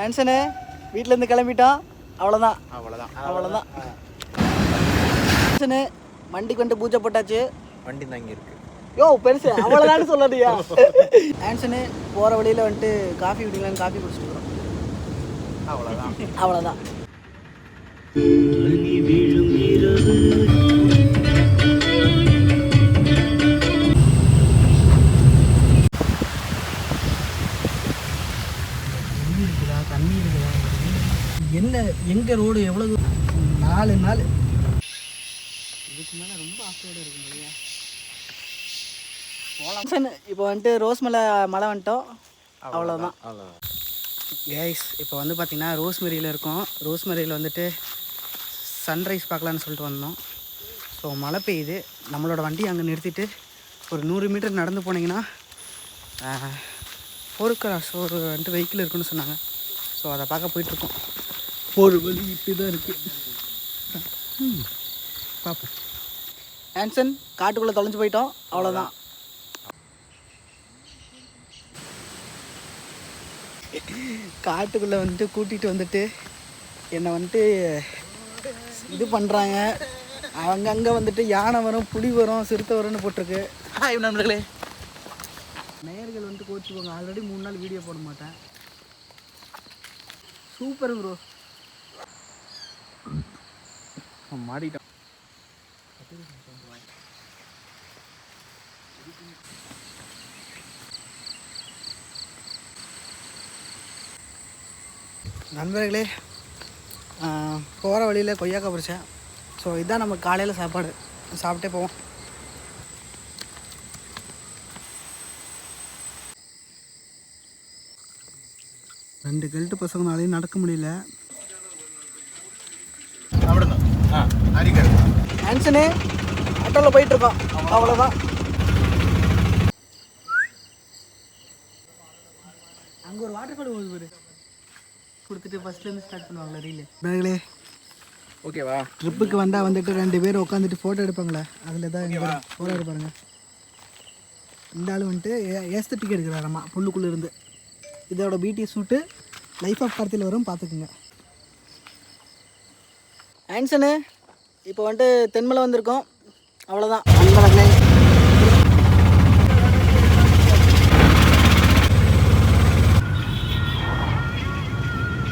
ஆன்சனு வீட்டிலேருந்து கிளம்பிட்டோம். அவ்வளோதான். ஆன்சனு வண்டிக்கு வந்துட்டு பூஜை போட்டாச்சு. வண்டி தான் இங்கே இருக்குது. யோ பெருசு அவ்வளோதான்னு சொல்லலையா? ஆன்சனு போகிற வழியில் வந்துட்டு காஃபி குடிக்கலான்னு காஃபி குடிச்சிட்டு வரோம். அவ்வளோதான். தண்ணி இருக்குதா? என்ன எங்கே ரோடு எவ்வளோ 4 நாள் இதுக்கு மேலே ரொம்ப ஆசையோடு இருக்கும் இல்லையா? இப்போ வந்துட்டு ரோஸ்மலை மலை வந்துட்டோம். அவ்வளோதான். கைஸ் இப்போ வந்து பார்த்திங்கன்னா ரோஸ்மெரியில் இருக்கோம். ரோஸ்மெரியில் வந்துட்டு சன்ரைஸ் பார்க்கலான்னு சொல்லிட்டு வந்தோம். ஸோ மழை பெய்யுது. நம்மளோட வண்டி அங்கே நிறுத்திட்டு ஒரு 100 மீட்டர் நடந்து போனீங்கன்னா போர்க்ராஸ் ஒரு வந்துட்டு வெஹிக்கிள் இருக்குன்னு சொன்னாங்க. ஸோ அதை பார்க்க போயிட்டுருக்கோம். ஒரு வழி இப்படி தான் இருக்குது. பார்ப்போம். ஆன்சன் காட்டுக்குள்ளே தொலைஞ்சு போயிட்டோம். அவ்வளோதான். காட்டுக்குள்ளே வந்துட்டு கூட்டிகிட்டு வந்துட்டு என்னை வந்துட்டு இது பண்ணுறாங்க. அங்கங்கே வந்துட்டு யானை வரும், புலி வரும், சிறுத்தை வரும்னு போட்டிருக்கு. நண்பர்களே, நேயர்கள் வந்துட்டு கோச்சிக்கோங்க. ஆல்ரெடி 3 நாள் வீடியோ போட மாட்டேன். Super bro. மாடிட்டோம். நண்பர்களே, போகிற வழியில் கொய்யாக்காய் பறித்தேன். ஸோ இதுதான் நம்ம காலையில் சாப்பாடு. சாப்பிட்டே போவோம். ரெண்டு கெல்ட்டு பசங்கனாலையும் நடக்க முடியல. ஆன்சனே ஆட்டோவில் போயிட்டுருக்கோம். அவ்வளோதான். அங்கே ஒரு வாட்டர் ஃபால் போகுது பாரு. கொடுத்துட்டு ஃபஸ்ட்லேருந்து ஸ்டார்ட் பண்ணுவாங்களா ரீலு? பேங்களே ஓகேவா? ட்ரிப்புக்கு வந்தால் வந்துட்டு 2 பேர் உட்காந்துட்டு ஃபோட்டோ எடுப்பாங்களே, அதில் தான் இங்கே ஃபோட்டோ எடுப்பாருங்க. இந்த ஆள் வந்துட்டு ஏஸ்தட்டிக் எடுக்கிறாரம்மா புல்லுக்குள்ளே இருந்து. இதோட பிடி சூட்டு லைஃப் ஆஃப் கார்த்தியில் வரும், பார்த்துக்குங்க. ஆன்சனு இப்போ வந்துட்டு தென்மலை வந்திருக்கோம். அவ்வளோதான். நண்பர்களே,